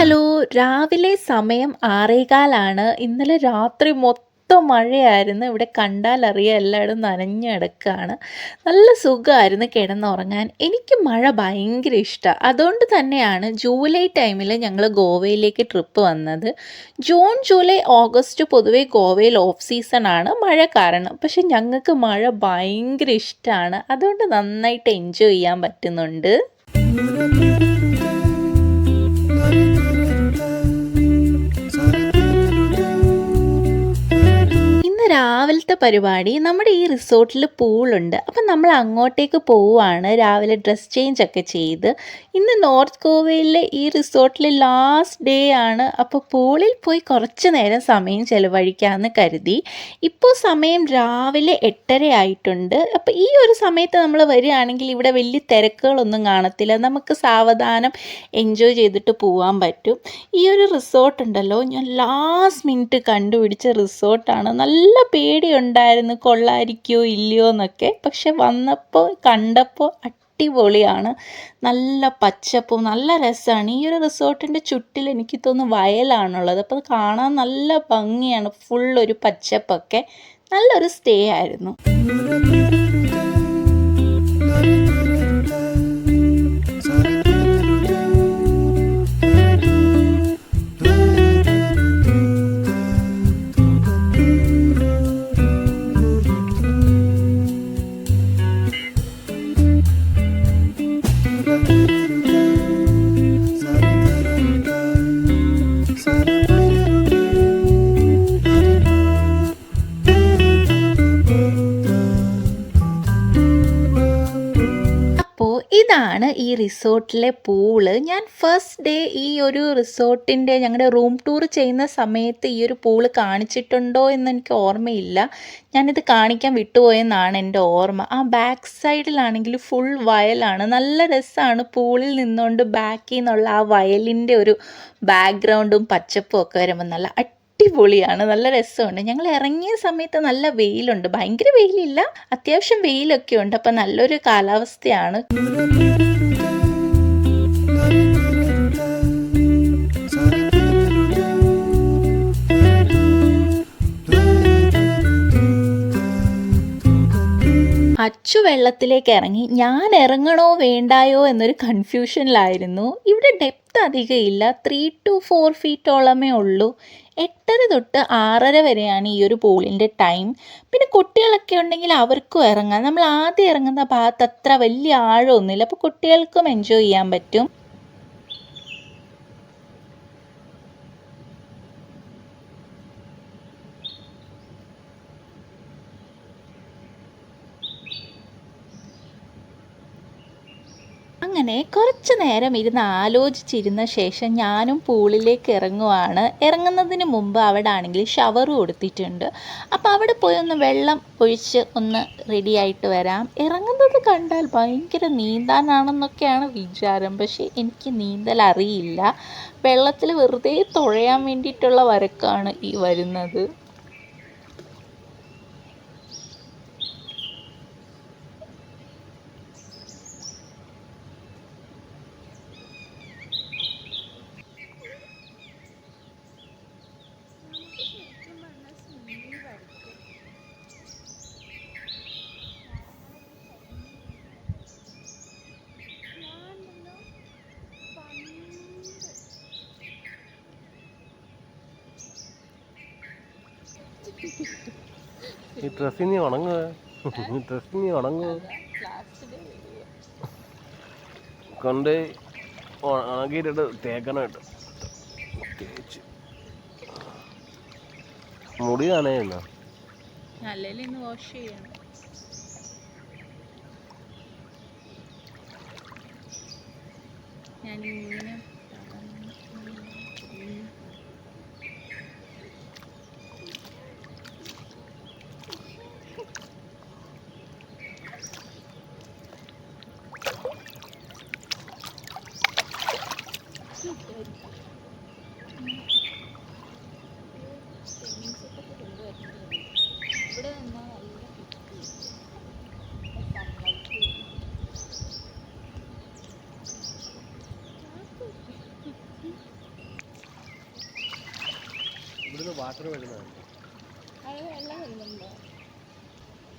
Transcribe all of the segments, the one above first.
Hello. രാവിലെ സമയം 6:15 ഇന്നലെ രാത്രി മൊത്തം മഴയായിരുന്നു. ഇവിടെ കണ്ടാലറിയാം എല്ലായിടും നനഞ്ഞ് കിടക്കാണ്. നല്ല സുഖമായിരുന്നു കിടന്നുറങ്ങാൻ. എനിക്ക് മഴ ഭയങ്കര ഇഷ്ടമാണ്. അതുകൊണ്ട് തന്നെയാണ് ജൂലൈ ടൈമിൽ ഞങ്ങൾ ഗോവയിലേക്ക് ട്രിപ്പ് വന്നത്. ജൂൺ, ജൂലൈ, ഓഗസ്റ്റ് പൊതുവേ ഗോവയിൽ ഓഫ് സീസണാണ് മഴ കാരണം. പക്ഷെ ഞങ്ങൾക്ക് മഴ ഭയങ്കര ഇഷ്ടമാണ്. അതുകൊണ്ട് നന്നായിട്ട് എൻജോയ് ചെയ്യാൻ പറ്റുന്നുണ്ട്. രാവിലത്തെ പരിപാടി നമ്മുടെ ഈ റിസോർട്ടിൽ പൂളുണ്ട്. അപ്പം നമ്മൾ അങ്ങോട്ടേക്ക് പോവുകയാണ്. രാവിലെ ഡ്രസ് ചേഞ്ച് ഒക്കെ ചെയ്ത് ഇന്ന് നോർത്ത് ഗോവയിലെ ഈ റിസോർട്ടിൽ ലാസ്റ്റ് ഡേ ആണ്. അപ്പോൾ പൂളിൽ പോയി കുറച്ച് നേരം സമയം ചിലവഴിക്കാമെന്ന് കരുതി. ഇപ്പോൾ സമയം രാവിലെ 8:30 ആയിട്ടുണ്ട്. അപ്പോൾ ഈ ഒരു സമയത്ത് നമ്മൾ വരികയാണെങ്കിൽ ഇവിടെ വലിയ തിരക്കുകളൊന്നും കാണത്തില്ല. നമുക്ക് സാവധാനം എൻജോയ് ചെയ്തിട്ട് പോകാൻ പറ്റും. ഈ ഒരു റിസോർട്ട് ഉണ്ടല്ലോ, ഞാൻ ലാസ്റ്റ് മിനിറ്റ് കണ്ടുപിടിച്ച റിസോർട്ടാണ്. നല്ല പേടിയുണ്ടായിരുന്നു കൊള്ളായിരിക്കുമോ ഇല്ലയോ എന്നൊക്കെ. പക്ഷെ കണ്ടപ്പോൾ അടിപൊളിയാണ്. നല്ല പച്ചപ്പും നല്ല രസമാണ്. ഈ ഒരു റിസോർട്ടിൻ്റെ ചുറ്റിൽ എനിക്ക് തോന്നുന്നു വയലാണുള്ളത്. അപ്പോൾ അത് കാണാൻ നല്ല ഭംഗിയാണ്. ഫുൾ ഒരു പച്ചപ്പൊക്കെ. നല്ലൊരു സ്റ്റേ ആയിരുന്നു. ഇതാണ് ഈ റിസോർട്ടിലെ പൂള്. ഞാൻ ഫസ്റ്റ് ഡേ ഈ ഒരു റിസോർട്ടിൻ്റെ ഞങ്ങളുടെ റൂം ടൂർ ചെയ്യുന്ന സമയത്ത് ഈ ഒരു പൂള് കാണിച്ചിട്ടുണ്ടോ എന്ന് എനിക്ക് ഓർമ്മയില്ല. ഞാനിത് കാണിക്കാൻ വിട്ടുപോയെന്നാണ് എൻ്റെ ഓർമ്മ. ആ ബാക്ക് സൈഡിലാണെങ്കിൽ ഫുൾ വയലാണ്. നല്ല രസമാണ് പൂളിൽ നിന്നുകൊണ്ട് ബാക്കിൽ നിന്നുള്ള ആ വയലിൻ്റെ ഒരു ബാക്ക്ഗ്രൗണ്ടും പച്ചപ്പും ഒക്കെ വരുമ്പോൾ നല്ല അടിപൊളിയാണ്. നല്ല രസമുണ്ട്. ഞങ്ങൾ ഇറങ്ങിയ സമയത്ത് നല്ല വെയിലുണ്ട്. ഭയങ്കര വെയിലില്ല, അത്യാവശ്യം വെയിലൊക്കെ ഉണ്ട്. അപ്പം നല്ലൊരു കാലാവസ്ഥയാണ്. അച്ചു വെള്ളത്തിലേക്ക് ഇറങ്ങി. ഞാൻ ഇറങ്ങണോ വേണ്ടായോ എന്നൊരു കൺഫ്യൂഷനിലായിരുന്നു. ഇവിടെ ഡെപ്ത് അധികം ഇല്ല, 3 to 4 ഫീറ്റോളമേ ഉള്ളൂ. 8:30 തൊട്ട് 6:30 വരെയാണ് ഈ ഒരു പൂളിൻ്റെ ടൈം. പിന്നെ കുട്ടികളൊക്കെ ഉണ്ടെങ്കിൽ അവർക്കും ഇറങ്ങാം. നമ്മൾ ആദ്യം ഇറങ്ങുന്ന ഭാഗത്ത് അത്ര വലിയ ആഴമൊന്നുമില്ല, അപ്പോൾ കുട്ടികൾക്കും എൻജോയ് ചെയ്യാൻ പറ്റും. അങ്ങനെ കുറച്ച് നേരം ഇരുന്ന് ആലോചിച്ചിരുന്ന ശേഷം ഞാനും പൂളിലേക്ക് ഇറങ്ങുവാണ്. ഇറങ്ങുന്നതിന് മുമ്പ് അവിടെ ആണെങ്കിൽ ഷവർ കൊടുത്തിട്ടുണ്ട്. അപ്പോൾ അവിടെ പോയി ഒന്ന് വെള്ളം ഒഴിച്ച് ഒന്ന് റെഡിയായിട്ട് വരാം. ഇറങ്ങുന്നത് കണ്ടാൽ ഭയങ്കര നീന്താനാണെന്നൊക്കെയാണ് വിചാരം. പക്ഷേ എനിക്ക് നീന്തൽ അറിയില്ല. വെള്ളത്തിൽ വെറുതെ തുഴയാൻ വേണ്ടിയിട്ടുള്ള വരക്കാണ് ഈ വരുന്നത്. ഈ ഡ്രസ്സിൽ നീ ഉണങ്ങുക, ഡ്രസ്സിൽ നീ ഉണങ്ങുക കൊണ്ട് ഉണക്കിയിട്ടിട്ട് തേക്കണം കേട്ടോ. തേച്ച് മുടി നനയുന്ന വാഷ് ചെയ്യണം. ഞാനിങ്ങനെ ഇവിടെ നിന്നാൽ നല്ല വാട്ടർ വരുന്നത്.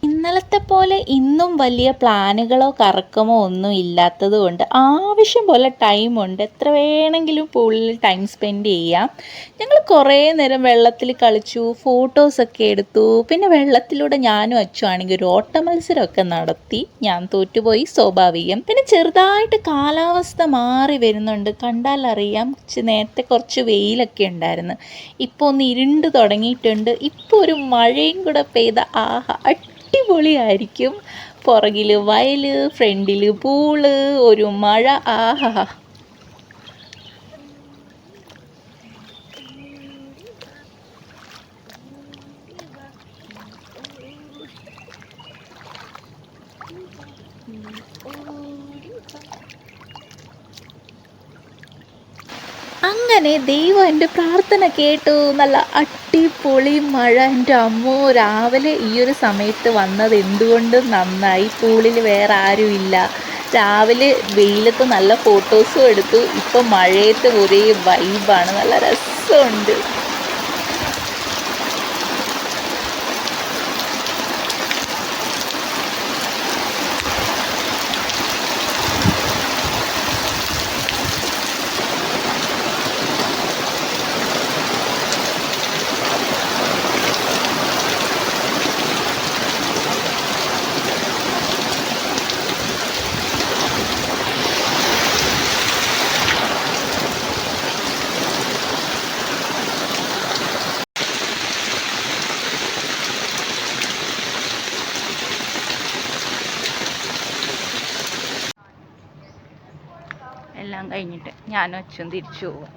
ഇന്നലത്തെ പോലെ ഇന്നും വലിയ പ്ലാനുകളോ കറക്കമോ ഒന്നും ഇല്ലാത്തത് കൊണ്ട് ആവശ്യം പോലെ ടൈമുണ്ട്. എത്ര വേണമെങ്കിലും പൂളിൽ ടൈം സ്പെൻഡ് ചെയ്യാം. ഞങ്ങൾ കുറേ നേരം വെള്ളത്തിൽ കളിച്ചു, ഫോട്ടോസൊക്കെ എടുത്തു. പിന്നെ വെള്ളത്തിലൂടെ ഞാനും അച്ചുവാണെങ്കിൽ ഒരു ഓട്ട മത്സരമൊക്കെ നടത്തി. ഞാൻ തോറ്റുപോയി, സ്വാഭാവികം. പിന്നെ ചെറുതായിട്ട് കാലാവസ്ഥ മാറി വരുന്നുണ്ട്, കണ്ടാലറിയാം. നേരത്തെ കുറച്ച് വെയിലൊക്കെ ഉണ്ടായിരുന്നു, ഇപ്പോൾ ഒന്ന് ഇരുണ്ട് തുടങ്ങിയിട്ടുണ്ട്. ഇപ്പോൾ ഒരു മഴയും കൂടെ പെയ്ത ആഹാ അടിപൊളിയായിരിക്കും. പുറകിൽ വയൽ, ഫ്രണ്ടിൽ പൂള്, ഒരു മഴ, ആഹാ. അങ്ങനെ ദൈവം എൻ്റെ പ്രാർത്ഥന കേട്ടു. നല്ല അടിപൊളി മഴ. എൻ്റെ അമ്മോ, രാവിലെ ഈ ഒരു സമയത്ത് വന്നത് എന്തുകൊണ്ടും നന്നായി. പൂളിൽ വേറെ ആരും ഇല്ല. രാവിലെ വെയിലത്ത് നല്ല ഫോട്ടോസും എടുത്തു. ഇപ്പം മഴയത്ത് ഒരേ വൈബാണ്, നല്ല രസമുണ്ട്. എല്ലാം കഴിഞ്ഞിട്ട് ഞാനും അച്ഛൻ തിരിച്ചു പോകും.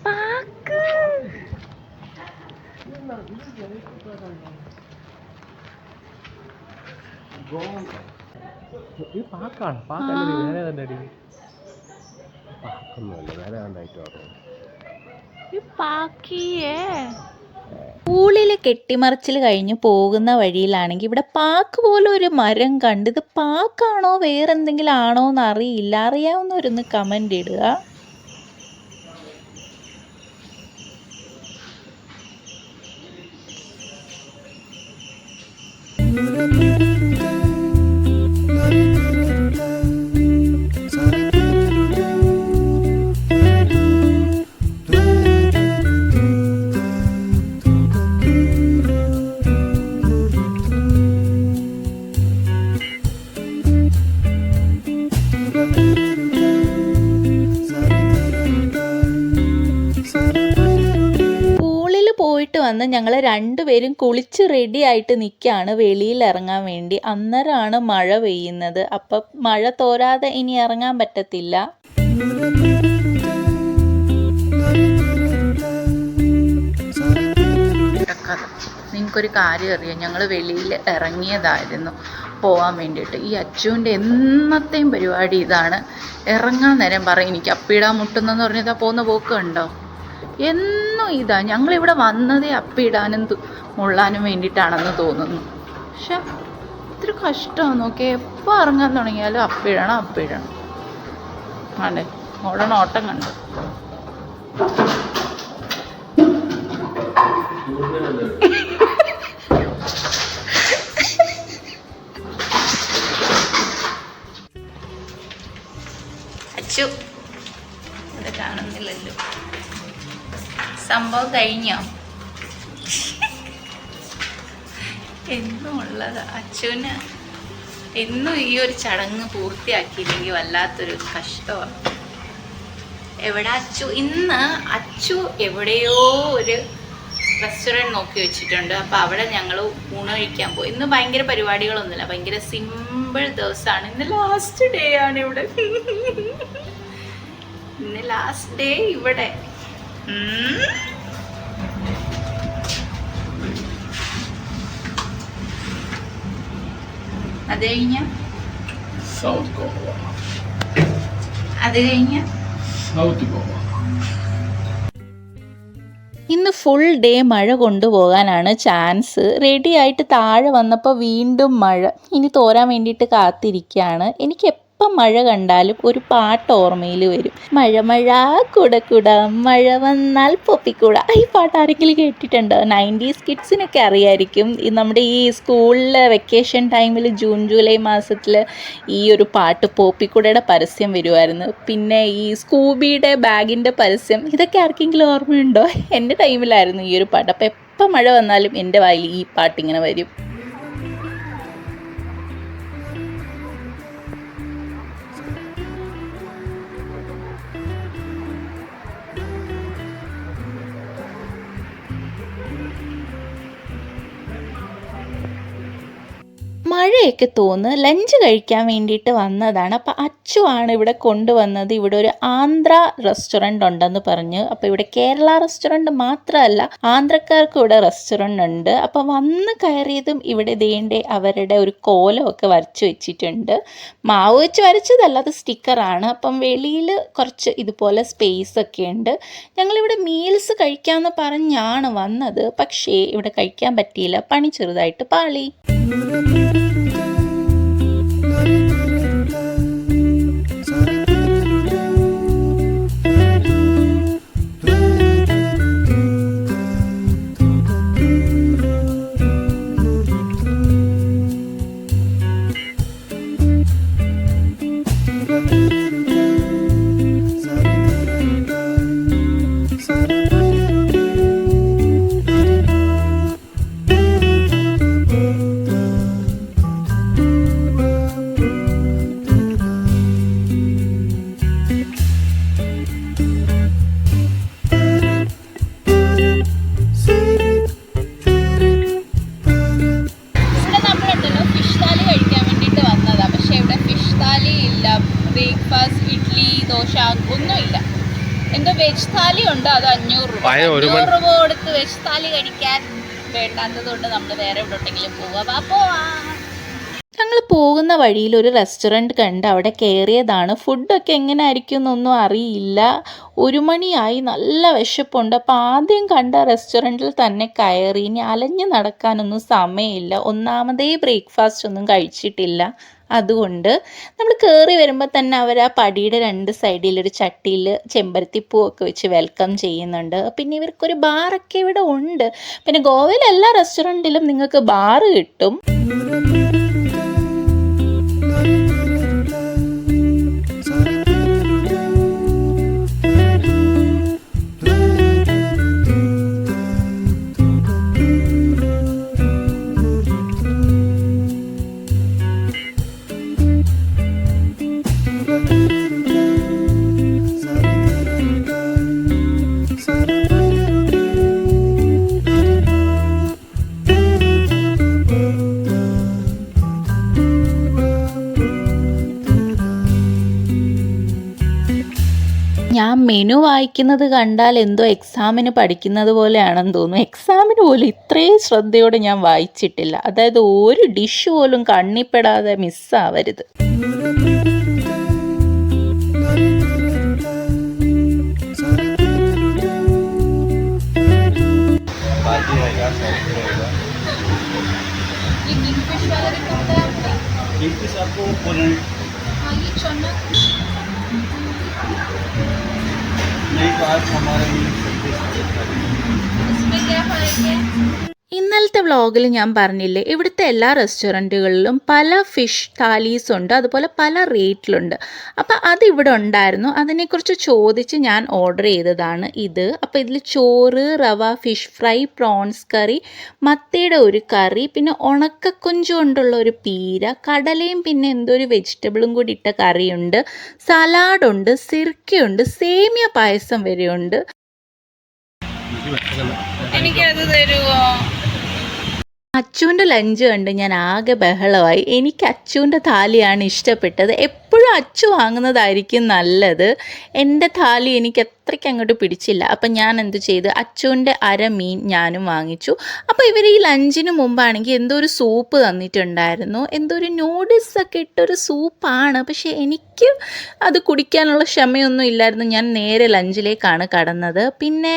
പാക്ക് ഇത് പാക്കാണ്. പാക്കല്ല, വേറെ തന്നെ. പാക്കൊന്നുമല്ല, വേറെ കണ്ടായിട്ട് പാക്കിയേ. പൂളിൽ കെട്ടിമറിച്ചിൽ കഴിഞ്ഞ് പോകുന്ന വഴിയിലാണെങ്കിൽ ഇവിടെ പാക്ക് പോലെ ഒരു മരം കണ്ട്. ഇത് പാക്കാണോ വേറെന്തെങ്കിലും ആണോ എന്ന് അറിയില്ല. അറിയാവുന്നവരൊന്ന് കമൻ്റ് ഇടുക. പോയിട്ട് വന്ന് ഞങ്ങൾ രണ്ടുപേരും കുളിച്ച് റെഡി ആയിട്ട് നിൽക്കുകയാണ് വെളിയിൽ ഇറങ്ങാൻ വേണ്ടി. അന്നേരമാണ് മഴ പെയ്യുന്നത്. അപ്പം മഴ തോരാതെ ഇനി ഇറങ്ങാൻ പറ്റത്തില്ല. നിങ്ങൾക്കൊരു കാര്യം അറിയാം, ഞങ്ങൾ വെളിയിൽ ഇറങ്ങിയതായിരുന്നു പോകാൻ വേണ്ടിയിട്ട്. ഈ അച്ചുവിൻ്റെ എന്നത്തെയും പരിപാടി ഇതാണ്. ഇറങ്ങാൻ നേരം പറയും എനിക്ക് അപ്പിടാൻ മുട്ടുന്നെന്ന് പറഞ്ഞാൽ പോകുന്ന പോക്ക് കണ്ടോ. എന്നും ഇതാ. ഞങ്ങളിവിടെ വന്നതേ അപ്പിടാനും മുള്ളാനും വേണ്ടിയിട്ടാണെന്ന് തോന്നുന്നു. പക്ഷെ ഇത്തിരി കഷ്ടമാണ് നോക്കി. എപ്പോൾ ഇറങ്ങാൻ തുടങ്ങിയാലും അപ്പിടണം. അല്ലേ, ഓട്ടം കണ്ടു. അച്ചു ഇവിടെ കാണുന്നില്ലല്ലോ. സംഭവം കഴിഞ്ഞോ? എന്നും ഉള്ളത് അച്ചുവിന് എന്നും ഈ ഒരു ചടങ്ങ് പൂർത്തിയാക്കിയില്ലെങ്കിൽ വല്ലാത്തൊരു കഷ്ടമാണ്. എവിടെ അച്ചു? ഇന്ന് അച്ചു എവിടെയോ ഒരു റെസ്റ്റോറൻറ്റ് നോക്കി വെച്ചിട്ടുണ്ട്. അപ്പോൾ അവിടെ ഞങ്ങൾ ഊണ് കഴിക്കാൻ പോയി. ഇന്ന് ഭയങ്കര പരിപാടികളൊന്നുമില്ല, ഭയങ്കര സിമ്പിൾ ദിവസമാണ്. ഇന്ന് ലാസ്റ്റ് ഡേ ആണ് ഇവിടെ. ഇന്ന് ലാസ്റ്റ് ഡേ ഇവിടെ. അത് കഴിഞ്ഞ സൗത്ത് ഗോവ, അത് കഴിഞ്ഞ സൗത്ത് ഗോവ. ഇന്ന് ഫുൾ ഡേ മഴ കൊണ്ടുപോകാനാണ് ചാൻസ്. റെഡി ആയിട്ട് താഴെ വന്നപ്പോൾ വീണ്ടും മഴ. ഇനി തോരാൻ വേണ്ടിയിട്ട് കാത്തിരിക്കുകയാണ്. എനിക്ക് മഴ കണ്ടാലും ഒരു പാട്ട് ഓർമ്മയിൽ വരും. മഴ മഴ കുട കുട മഴ വന്നാൽ പൊപ്പിക്കൂട. ഈ പാട്ട് ആരെങ്കിലും കേട്ടിട്ടുണ്ടോ? 90s കിഡ്സിനൊക്കെ അറിയായിരിക്കും. നമ്മുടെ ഈ സ്കൂളിലെ വെക്കേഷൻ ടൈമിൽ ജൂൺ ജൂലൈ മാസത്തിൽ ഈ ഒരു പാട്ട് പോപ്പിക്കൂടയുടെ പരസ്യം വരുമായിരുന്നു. പിന്നെ ഈ സ്കൂബിയുടെ ബാഗിൻ്റെ പരസ്യം, ഇതൊക്കെ ആർക്കെങ്കിലും ഓർമ്മയുണ്ടോ? എൻ്റെ ടൈമിലായിരുന്നു ഈ ഒരു പാട്ട്. അപ്പോൾ എപ്പോൾ മഴ വന്നാലും എൻ്റെ വായിൽ ഈ പാട്ടിങ്ങനെ വരും. മഴയൊക്കെ തോന്ന് ലഞ്ച് കഴിക്കാൻ വേണ്ടിയിട്ട് വന്നതാണ്. അപ്പോൾ അച്ചു ആണ് ഇവിടെ കൊണ്ടുവന്നത്. ഇവിടെ ഒരു ആന്ധ്ര റെസ്റ്റോറൻറ്റ് ഉണ്ടെന്ന് പറഞ്ഞ്. അപ്പോൾ ഇവിടെ കേരള റെസ്റ്റോറൻറ്റ് മാത്രമല്ല, ആന്ധ്രക്കാർക്കും ഇവിടെ റെസ്റ്റോറൻറ്റ് ഉണ്ട്. അപ്പോൾ വന്ന് കയറിയതും ഇവിടെ ദേണ്ടേ അവരുടെ ഒരു കോലമൊക്കെ വരച്ച് വെച്ചിട്ടുണ്ട്. മാവ് വെച്ച് വരച്ചതല്ല, അത് സ്റ്റിക്കറാണ്. അപ്പം വെളിയിൽ കുറച്ച് ഇതുപോലെ സ്പേസ് ഒക്കെ ഉണ്ട്. ഞങ്ങളിവിടെ മീൽസ് കഴിക്കാമെന്ന് പറഞ്ഞാണ് വന്നത്, പക്ഷേ ഇവിടെ കഴിക്കാൻ പറ്റിയില്ല. പണി ചെറുതായിട്ട് പാളി. ബ്രേക്ക്ഫാസ്റ്റ് ഇഡ്ഡലി ദോശ ഒന്നുമില്ല. എന്തോ വെജ് താലി ഉണ്ട്, അത് 500 രൂപ. 500 രൂപ കൊടുത്ത് വെജ് താലി കഴിക്കാൻ വേണ്ടാത്തത് കൊണ്ട് നമ്മൾ വേറെ എവിടെയെങ്കിലും പോവാം. അപ്പോൾ ഞങ്ങൾ പോകുന്ന വഴിയിൽ ഒരു റെസ്റ്റോറൻറ്റ് കണ്ട് അവിടെ കയറിയതാണ്. ഫുഡൊക്കെ എങ്ങനെ ആയിരിക്കും എന്നൊന്നും അറിയില്ല. 1 മണിയായി, നല്ല വിശപ്പുണ്ട്. അപ്പോൾ ആദ്യം കണ്ട റെസ്റ്റോറൻറ്റിൽ തന്നെ കയറി. ഇനി അലഞ്ഞ് നടക്കാനൊന്നും സമയമില്ല. ഒന്നാമതേ ബ്രേക്ക്ഫാസ്റ്റ് ഒന്നും കഴിച്ചിട്ടില്ല. അതുകൊണ്ട് നമ്മൾ കയറി വരുമ്പോൾ തന്നെ അവർ ആ പടിയുടെ 2 സൈഡിലൊരു ചട്ടിയിൽ ചെമ്പരത്തിപ്പൂവൊക്കെ വെച്ച് വെൽക്കം ചെയ്യുന്നുണ്ട്. പിന്നെ ഇവർക്കൊരു ബാറൊക്കെ ഇവിടെ ഉണ്ട്. പിന്നെ ഗോവയിൽ എല്ലാ റെസ്റ്റോറൻറ്റിലും നിങ്ങൾക്ക് ബാറ് കിട്ടും. ഞാൻ മെനു വായിക്കുന്നത് കണ്ടാൽ എന്തോ എക്സാമിന് പഠിക്കുന്നത് പോലെയാണെന്ന് തോന്നുന്നു. എക്സാമിന് പോലും ഇത്രയും ശ്രദ്ധയോടെ ഞാൻ വായിച്ചിട്ടില്ല. അതായത് ഒരു ഡിഷ് പോലും കണ്ണിപ്പെടാതെ മിസ്സാവരുത്. ഇന്നലത്തെ വ്ളോഗിൽ ഞാൻ പറഞ്ഞില്ലേ, ഇവിടുത്തെ എല്ലാ റെസ്റ്റോറൻറ്റുകളിലും പല ഫിഷ് താലീസ് ഉണ്ട്, അതുപോലെ പല റേറ്റിലുണ്ട്. അപ്പോൾ അതിവിടെ ഉണ്ടായിരുന്നു. അതിനെക്കുറിച്ച് ചോദിച്ച് ഞാൻ ഓർഡർ ചെയ്തതാണ് ഇത്. അപ്പോൾ ഇതിൽ ചോറ്, റവ ഫിഷ് ഫ്രൈ, പ്രോൺസ് കറി, മത്തിയുടെ ഒരു കറി, പിന്നെ ഉണക്കക്കൊഞ്ചു കൊണ്ടുള്ള ഒരു പീര, കടലയും പിന്നെ എന്തോ ഒരു വെജിറ്റബിളും കൂടി ഇട്ട കറിയുണ്ട്, സലാഡുണ്ട്, സിർക്കയുണ്ട്, സേമിയ പായസം വരെയുണ്ട്. എനിക്കത് തരുമോ? അച്ചുവിൻ്റെ ലഞ്ച് കണ്ട് ഞാൻ ആകെ ബഹളമായി. എനിക്ക് അച്ചുവിൻ്റെ താലിയാണ് ഇഷ്ടപ്പെട്ടത്. എപ്പോഴും അച്ചു വാങ്ങുന്നതായിരിക്കും നല്ലത്. എൻ്റെ താലി എനിക്ക് അത്രയ്ക്ക് അങ്ങോട്ട് പിടിച്ചില്ല. അപ്പം ഞാൻ എന്ത് ചെയ്ത്, അച്ചുവിൻ്റെ മീൻ ഞാനും വാങ്ങിച്ചു. അപ്പോൾ ഇവർ ഈ ലഞ്ചിന് മുമ്പാണെങ്കിൽ എന്തോ ഒരു സൂപ്പ് തന്നിട്ടുണ്ടായിരുന്നു. എന്തോ ഒരു നൂഡിൽസൊക്കെ ഇട്ടൊരു സൂപ്പാണ്. പക്ഷേ എനിക്ക് അത് കുടിക്കാനുള്ള ക്ഷമയൊന്നും ഇല്ലായിരുന്നു. ഞാൻ നേരെ ലഞ്ചിലേക്കാണ് കടന്നത്. പിന്നെ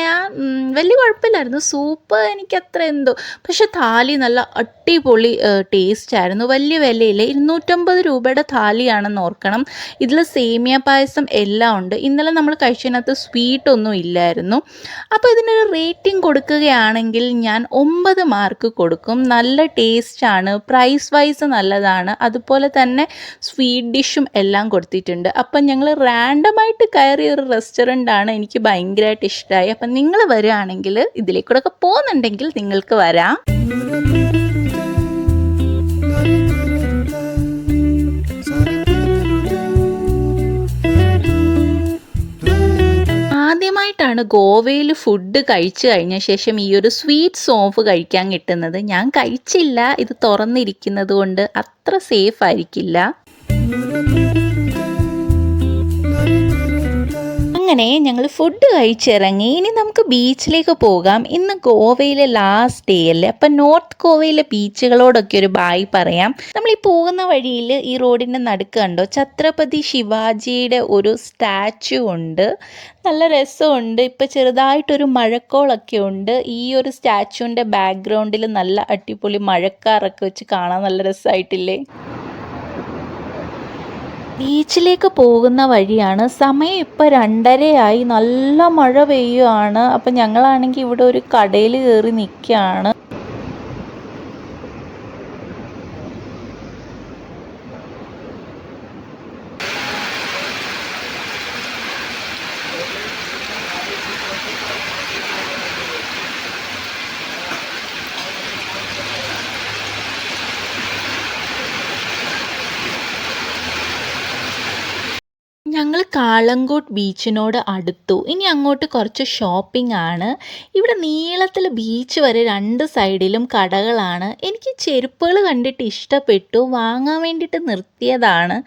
വലിയ കുഴപ്പമില്ലായിരുന്നു സൂപ്പ്, എനിക്കത്ര എന്തോ. പക്ഷെ താലി നല്ല അടിപൊളി ടേസ്റ്റ് ആയിരുന്നു. വലിയ വിലയില്ല, 250 രൂപയുടെ താലിയാണെന്ന് ഓർക്കണം. നോക്കണം. ഇതിൽ സേമിയ പായസം എല്ലാം ഉണ്ട്. ഇന്നലെ നമ്മൾ കഴിച്ചതിനകത്ത് സ്വീറ്റ് ഒന്നും ഇല്ലായിരുന്നു. അപ്പോൾ ഇതിനൊരു റേറ്റിംഗ് കൊടുക്കുകയാണെങ്കിൽ ഞാൻ 9 മാർക്ക് കൊടുക്കും. നല്ല ടേസ്റ്റാണ്, പ്രൈസ് വൈസ് നല്ലതാണ്, അതുപോലെ തന്നെ സ്വീറ്റ് ഡിഷും എല്ലാം കൊടുത്തിട്ടുണ്ട്. അപ്പം ഞങ്ങൾ റാൻഡമായിട്ട് കയറിയ ഒരു റെസ്റ്റോറൻ്റാണ്, എനിക്ക് ഭയങ്കരമായിട്ട് ഇഷ്ടമായി. അപ്പം നിങ്ങൾ വരികയാണെങ്കിൽ ഇതിലേക്കൂടെ പോകുന്നുണ്ടെങ്കിൽ നിങ്ങൾക്ക് വരാം. ആദ്യമായിട്ടാണ് ഗോവയിൽ ഫുഡ് കഴിച്ചു കഴിഞ്ഞ ശേഷം ഈ ഒരു സ്വീറ്റ് സോഫ് കഴിക്കാൻ കിട്ടുന്നത്. ഞാൻ കഴിച്ചില്ല, ഇത് തുറന്നിരിക്കുന്നത് കൊണ്ട് അത്ര സേഫ് ആയിരിക്കില്ല. അങ്ങനെ ഞങ്ങൾ ഫുഡ് കഴിച്ചിറങ്ങി. ഇനി നമുക്ക് ബീച്ചിലേക്ക് പോകാം. ഇന്ന് ഗോവയിലെ ലാസ്റ്റ് ഡേ അല്ലേ, അപ്പം നോർത്ത് ഗോവയിലെ ബീച്ചുകളോടൊക്കെ ഒരു ബായ് പറയാം. നമ്മൾ ഈ പോകുന്ന വഴിയിൽ ഈ റോഡിൻ്റെ നടുക്ക് കണ്ടോ ഛത്രപതി ശിവാജിയുടെ ഒരു സ്റ്റാച്ചു ഉണ്ട്. നല്ല രസമുണ്ട്. ഇപ്പം ചെറുതായിട്ടൊരു മഴക്കോളൊക്കെ ഉണ്ട്. ഈ ഒരു സ്റ്റാച്ചുവിൻ്റെ ബാക്ക്ഗ്രൗണ്ടിൽ നല്ല അടിപൊളി മഴക്കാറൊക്കെ വെച്ച് കാണാൻ നല്ല രസമായിട്ടില്ലേ. ബീച്ചിലേക്ക് പോകുന്ന വഴിയാണ്. സമയം ഇപ്പോൾ 2:30 നല്ല മഴ പെയ്യുകയാണ്. അപ്പം ഞങ്ങളാണെങ്കിൽ ഇവിടെ ഒരു കടയിൽ കയറി നിൽക്കുകയാണ്. ഞങ്ങൾ കാളങ്കോട്ട് ബീച്ചിനോട് അടുത്തു. ഇനി അങ്ങോട്ട് കുറച്ച് ഷോപ്പിംഗ് ആണ്. ഇവിടെ നീളത്തിൽ ബീച്ച് വരെ 2 സൈഡിലും കടകളാണ്. എനിക്ക് ചെരുപ്പുകൾ കണ്ടിട്ട് ഇഷ്ടപ്പെട്ടു, വാങ്ങാൻ വേണ്ടിയിട്ട് നിർത്തിയതാണ്.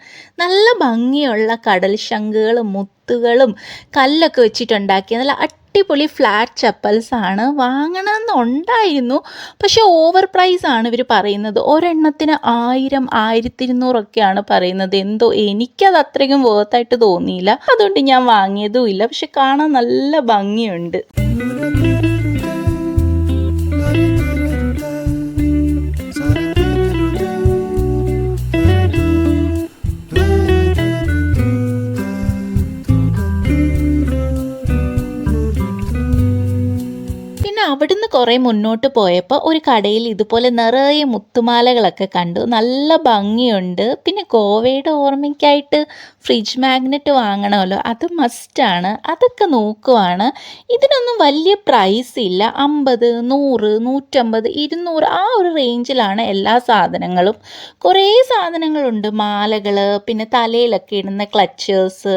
നല്ല ഭംഗിയുള്ള കടൽ ശംഖുകളും മുത്തുകളും കല്ലൊക്കെ വെച്ചിട്ടുണ്ടാക്കിയ നല്ല അടിപൊളി ഫ്ലാറ്റ് ചപ്പൽസ് ആണ്. വാങ്ങണമെന്നുണ്ടായിരുന്നു, പക്ഷെ ഓവർ പ്രൈസ് ആണ് ഇവർ പറയുന്നത്. ഒരെണ്ണത്തിന് 1000, 1200 പറയുന്നത്. എന്തോ എനിക്കത് അത്രയ്ക്കും വേർത്തായിട്ട് തോന്നിയില്ല, അതുകൊണ്ട് ഞാൻ വാങ്ങിയതും ഇല്ല. പക്ഷെ കാണാൻ നല്ല ഭംഗിയുണ്ട്. അവിടുന്ന് കുറേ മുന്നോട്ട് പോയപ്പോൾ ഒരു കടയിൽ ഇതുപോലെ നിറയെ മുത്തുമാലകളൊക്കെ കണ്ടു. നല്ല ഭംഗിയുണ്ട്. പിന്നെ ഗോവയുടെ ഓർമ്മയ്ക്കായിട്ട് ഫ്രിഡ്ജ് മാഗ്നറ്റ് വാങ്ങണമല്ലോ, അത് മസ്റ്റാണ്. അതൊക്കെ നോക്കുവാണ്. ഇതിനൊന്നും വലിയ പ്രൈസ് ഇല്ല. 50, 100, 150, 200 ആ ഒരു റേഞ്ചിലാണ് എല്ലാ സാധനങ്ങളും. കുറേ സാധനങ്ങളുണ്ട്. മാലകൾ, പിന്നെ തലയിലൊക്കെ ഇടുന്ന ക്ലച്ചേഴ്സ്,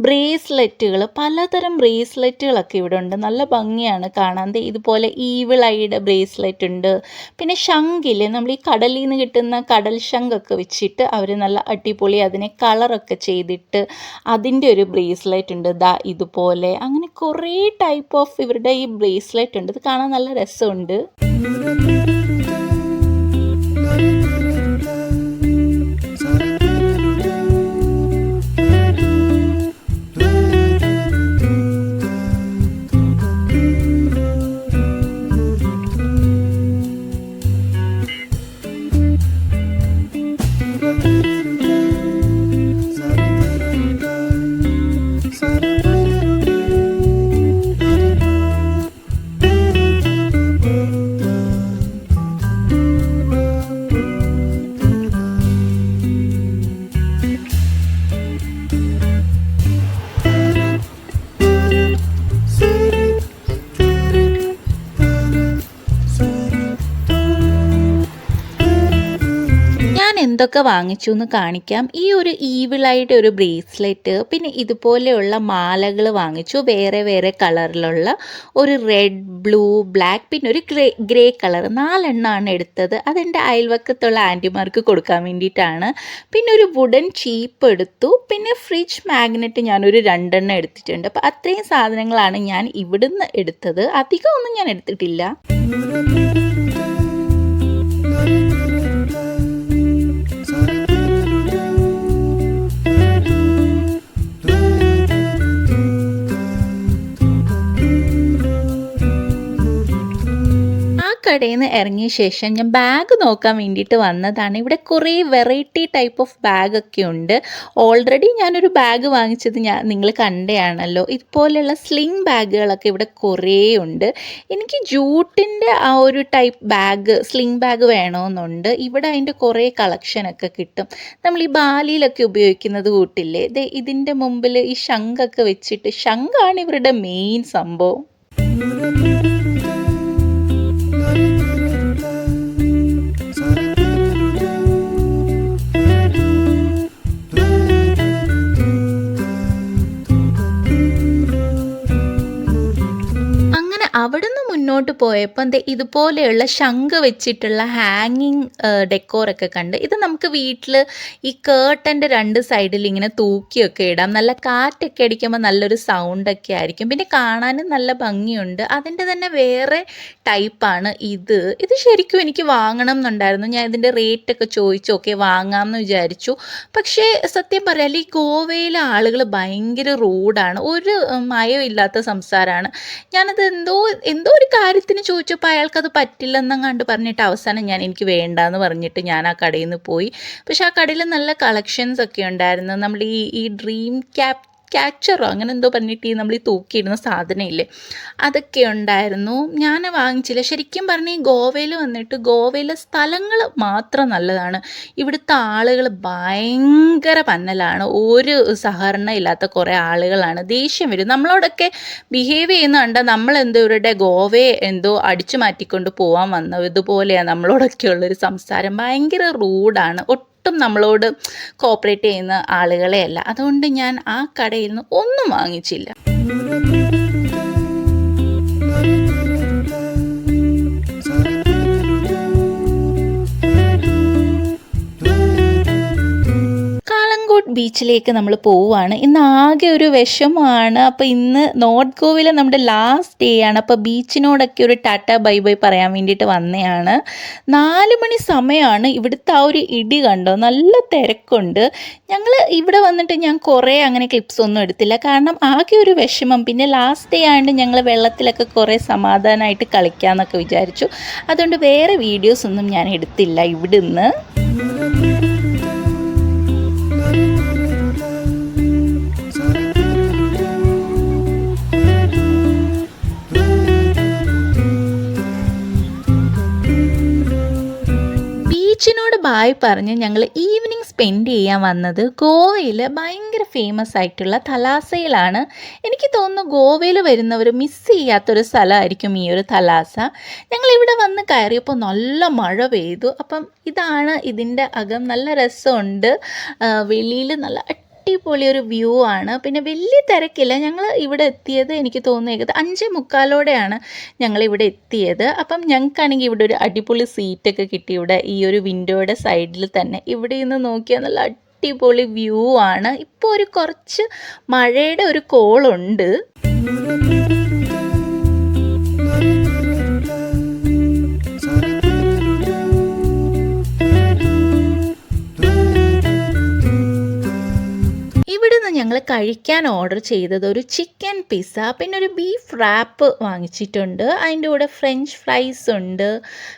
ബ്രേസ്ലെറ്റുകൾ, പലതരം ബ്രേസ്ലെറ്റുകളൊക്കെ ഇവിടെ ഉണ്ട്. നല്ല ഭംഗിയാണ് കാണാൻ. ഇതുപോലെ ഈവിൾ ഐയുടെ ബ്രേസ്ലെറ്റ് ഉണ്ട്. പിന്നെ ശംഖില് നമ്മൾ ഈ കടലിൽ നിന്ന് കിട്ടുന്ന കടൽ ശംഖൊക്കെ വെച്ചിട്ട് അവർ നല്ല അടിപൊളി അതിനെ കളറൊക്കെ ചെയ്തിട്ട് അതിൻ്റെ ഒരു ബ്രേസ്ലെറ്റ് ഉണ്ട്. ദാ ഇതുപോലെ അങ്ങനെ കുറേ ടൈപ്പ് ഓഫ് ഇവരുടെ ഈ ബ്രേസ്ലെറ്റ് ഉണ്ട്. ഇത് കാണാൻ നല്ല രസമുണ്ട്. എന്തൊക്കെ വാങ്ങിച്ചു എന്ന് കാണിക്കാം. ഈ ഒരു ഈവിളായിട്ട് ഒരു ബ്രേസ്ലെറ്റ്, പിന്നെ ഇതുപോലെയുള്ള മാലകൾ വാങ്ങിച്ചു. വേറെ വേറെ കളറിലുള്ള ഒരു റെഡ്, ബ്ലൂ, ബ്ലാക്ക്, പിന്നെ ഒരു ഗ്രേ കളർ 4 എണ്ണമാണ് എടുത്തത്. അതെൻ്റെ അയൽവക്കത്തുള്ള ആൻറ്റിമാർക്ക് കൊടുക്കാൻ വേണ്ടിയിട്ടാണ്. പിന്നെ ഒരു വുഡൻ ചീപ്പ് എടുത്തു. പിന്നെ ഫ്രിഡ്ജ് മാഗ്നറ്റ് ഞാനൊരു 2 എണ്ണം എടുത്തിട്ടുണ്ട്. അപ്പോൾ അത്രയും സാധനങ്ങളാണ് ഞാൻ ഇവിടുന്ന് എടുത്തത്. അധികമൊന്നും ഞാൻ എടുത്തിട്ടില്ല. കടയിൽ നിന്ന് ഇറങ്ങിയ ശേഷം ഞാൻ ബാഗ് നോക്കാൻ വേണ്ടിയിട്ട് വന്നതാണ്. ഇവിടെ കുറേ വെറൈറ്റി ടൈപ്പ് ഓഫ് ബാഗൊക്കെ ഉണ്ട്. ഓൾറെഡി ഞാനൊരു ബാഗ് വാങ്ങിച്ചത് നിങ്ങൾ കണ്ടയാണല്ലോ. ഇതുപോലെയുള്ള സ്ലിംഗ് ബാഗുകളൊക്കെ ഇവിടെ കുറേ ഉണ്ട്. എനിക്ക് ജൂട്ടിൻ്റെ ആ ഒരു ടൈപ്പ് ബാഗ്, സ്ലിംഗ് ബാഗ് വേണമെന്നുണ്ട്. ഇവിടെ അതിൻ്റെ കുറേ കളക്ഷനൊക്കെ കിട്ടും. നമ്മൾ ഈ ബാലിയിലൊക്കെ ഉപയോഗിക്കുന്നത് കൂട്ടില്ലേ, ഇതിൻ്റെ മുമ്പിൽ ഈ ശംഖൊക്കെ വെച്ചിട്ട്, ശംഖാണ് ഇവരുടെ മെയിൻ സംഭവം. അവിടുന്ന് മുന്നോട്ട് പോയപ്പോൾ ഇതുപോലെയുള്ള ശംഖ് വെച്ചിട്ടുള്ള ഹാങ്ങിങ് ഡെക്കോറൊക്കെ കണ്ട്. ഇത് നമുക്ക് വീട്ടിൽ ഈ കേർട്ടൻ്റെ 2 സൈഡിൽ ഇങ്ങനെ തൂക്കിയൊക്കെ ഇടാം. നല്ല കാറ്റൊക്കെ അടിക്കുമ്പോൾ നല്ലൊരു സൗണ്ടൊക്കെ ആയിരിക്കും. പിന്നെ കാണാനും നല്ല ഭംഗിയുണ്ട്. അതിൻ്റെ തന്നെ വേറെ ടൈപ്പാണ് ഇത്. ഇത് ശരിക്കും എനിക്ക് വാങ്ങണം എന്നുണ്ടായിരുന്നു. ഞാൻ ഇതിൻ്റെ റേറ്റൊക്കെ ചോദിച്ചു, ഓക്കെ വാങ്ങാമെന്ന് വിചാരിച്ചു. പക്ഷേ സത്യം പറയാൽ ഈ ഗോവയിലെ ആളുകൾ ഭയങ്കര റൂഡാണ്. ഒരു മയവും ഇല്ലാത്ത സംസാരമാണ്. ഞാനത് എന്തോ ഒരു കാര്യത്തിന് ചോദിച്ചപ്പോൾ അയാൾക്കത് പറ്റില്ലെന്നും കണ്ട് പറഞ്ഞിട്ട് അവസാനം എനിക്ക് വേണ്ടാന്ന് പറഞ്ഞിട്ട് ഞാൻ ആ കടയിൽ നിന്ന് പോയി. പക്ഷെ ആ കടയിൽ നല്ല കളക്ഷൻസ് ഒക്കെ ഉണ്ടായിരുന്നു. നമ്മൾ ഈ ഡ്രീം ക്യാച്ചറോ അങ്ങനെ എന്തോ പറഞ്ഞിട്ട് നമ്മൾ ഈ തൂക്കിയിടുന്ന സാധനമില്ലേ, അതൊക്കെ ഉണ്ടായിരുന്നു. ഞാൻ വാങ്ങിച്ചില്ല. ശരിക്കും പറഞ്ഞാൽ ഈ ഗോവയിൽ വന്നിട്ട് ഗോവയിലെ സ്ഥലങ്ങൾ മാത്രം നല്ലതാണ്. ഇവിടുത്തെ ആളുകൾ ഭയങ്കര പന്നലാണ്. ഒരു സഹകരണം ഇല്ലാത്ത കുറേ ആളുകളാണ്. ദേഷ്യം വരും. നമ്മളോടൊക്കെ ബിഹേവ് ചെയ്യുന്ന കണ്ടാൽ നമ്മളെന്തോ ഇവരുടെ ഗോവയെ എന്തോ അടിച്ചു മാറ്റിക്കൊണ്ട് പോകാൻ വന്നത് ഇതുപോലെയാണ് നമ്മളോടൊക്കെയുള്ളൊരു സംസാരം. ഭയങ്കര റൂഡാണ്. ഒട്ടും നമ്മളോട് കോപ്പറേറ്റ് ചെയ്യുന്ന ആളുകളെ അല്ല. അതുകൊണ്ട് ഞാൻ ആ കടയിൽ നിന്ന് ഒന്നും വാങ്ങിച്ചില്ല. ബീച്ചിലേക്ക് നമ്മൾ പോവുകയാണ്. ഇന്ന് ആകെ ഒരു വിഷമമാണ്. അപ്പോൾ ഇന്ന് നോർത്ത് ഗോവയിലെ നമ്മുടെ ലാസ്റ്റ് ഡേ ആണ്. അപ്പോൾ ബീച്ചിനോടൊക്കെ ഒരു ടാറ്റ ബൈ ബൈ പറയാൻ വേണ്ടിയിട്ട് വന്നതാണ്. 4 മണി സമയമാണ്. ഇവിടുത്തെ ആ ഒരു ഇടി കണ്ടോ, നല്ല തിരക്കുണ്ട്. ഞങ്ങൾ ഇവിടെ വന്നിട്ട് ഞാൻ കുറേ അങ്ങനെ ക്ലിപ്സ് ഒന്നും എടുത്തില്ല. കാരണം ആകെ ഒരു വിഷമം. പിന്നെ ലാസ്റ്റ് ഡേ ആയതുകൊണ്ട് ഞങ്ങൾ വെള്ളത്തിലൊക്കെ കുറേ സമാധാനമായിട്ട് കളിക്കാമെന്നൊക്കെ വിചാരിച്ചു. അതുകൊണ്ട് വേറെ വീഡിയോസ് ഒന്നും ഞാൻ എടുത്തില്ല ഇവിടുന്ന്. ബീച്ചിനോട് ബായ് പറഞ്ഞ് ഞങ്ങൾ ഈവനിങ് സ്പെൻഡ് ചെയ്യാൻ വന്നത് ഗോവയിൽ ഭയങ്കര ഫേമസ് ആയിട്ടുള്ള തലാസയിലാണ്. എനിക്ക് തോന്നുന്നു ഗോവയിൽ വരുന്നവർ മിസ് ചെയ്യാത്തൊരു സ്ഥലമായിരിക്കും ഈ ഒരു തലാസ. ഞങ്ങളിവിടെ വന്ന് കയറിയപ്പോൾ നല്ല മഴ പെയ്തു. അപ്പം ഇതാണ് ഇതിൻ്റെ അകം. നല്ല രസമുണ്ട്. വെളിയിൽ നല്ല അടിപൊളി ഒരു വ്യൂ ആണ്. പിന്നെ വലിയ തിരക്കില്ല. ഞങ്ങൾ ഇവിടെ എത്തിയത് എനിക്ക് തോന്നുന്നത് 5:45 ഞങ്ങളിവിടെ എത്തിയത്. അപ്പം ഞങ്ങൾക്കാണെങ്കിൽ ഇവിടെ ഒരു അടിപൊളി സീറ്റൊക്കെ കിട്ടി. ഇവിടെ ഈ ഒരു വിൻഡോയുടെ സൈഡിൽ തന്നെ. ഇവിടെ നിന്ന് നോക്കിയാൽ നല്ല അടിപൊളി വ്യൂ ആണ്. ഇപ്പോൾ ഒരു കുറച്ച് മഴയുടെ ഒരു കോളുണ്ട്. ഇവിടുന്ന് ഞങ്ങൾ കഴിക്കാൻ ഓർഡർ ചെയ്തത് ഒരു ചിക്കൻ പിസ്സ, പിന്നെ ഒരു ബീഫ് റാപ്പ് വാങ്ങിച്ചിട്ടുണ്ട്. അതിൻ്റെ കൂടെ ഫ്രഞ്ച് ഫ്രൈസ് ഉണ്ട്.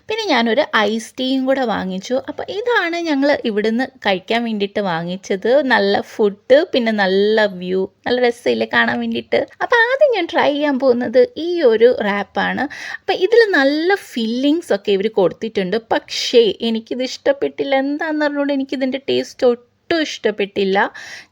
പിന്നെ ഞാനൊരു ഐസ് ടീയും കൂടെ വാങ്ങിച്ചു. അപ്പോൾ ഇതാണ് ഞങ്ങൾ ഇവിടുന്ന് കഴിക്കാൻ വേണ്ടിയിട്ട് വാങ്ങിച്ചത്. നല്ല ഫുഡ്, പിന്നെ നല്ല വ്യൂ, നല്ല രസമില്ലേ കാണാൻ വേണ്ടിയിട്ട്. അപ്പോൾ ആദ്യം ഞാൻ ട്രൈ ചെയ്യാൻ പോകുന്നത് ഈ ഒരു റാപ്പാണ്. അപ്പോൾ ഇതിൽ നല്ല ഫില്ലിങ്സ് ഒക്കെ ഇവർ കൊടുത്തിട്ടുണ്ട്. പക്ഷേ എനിക്കിത് ഇഷ്ടപ്പെട്ടില്ല. എന്താണെന്ന് പറഞ്ഞുകൊണ്ട് എനിക്കിതിൻ്റെ ടേസ്റ്റ് ഒട്ടും ഇഷ്ടപ്പെട്ടില്ല.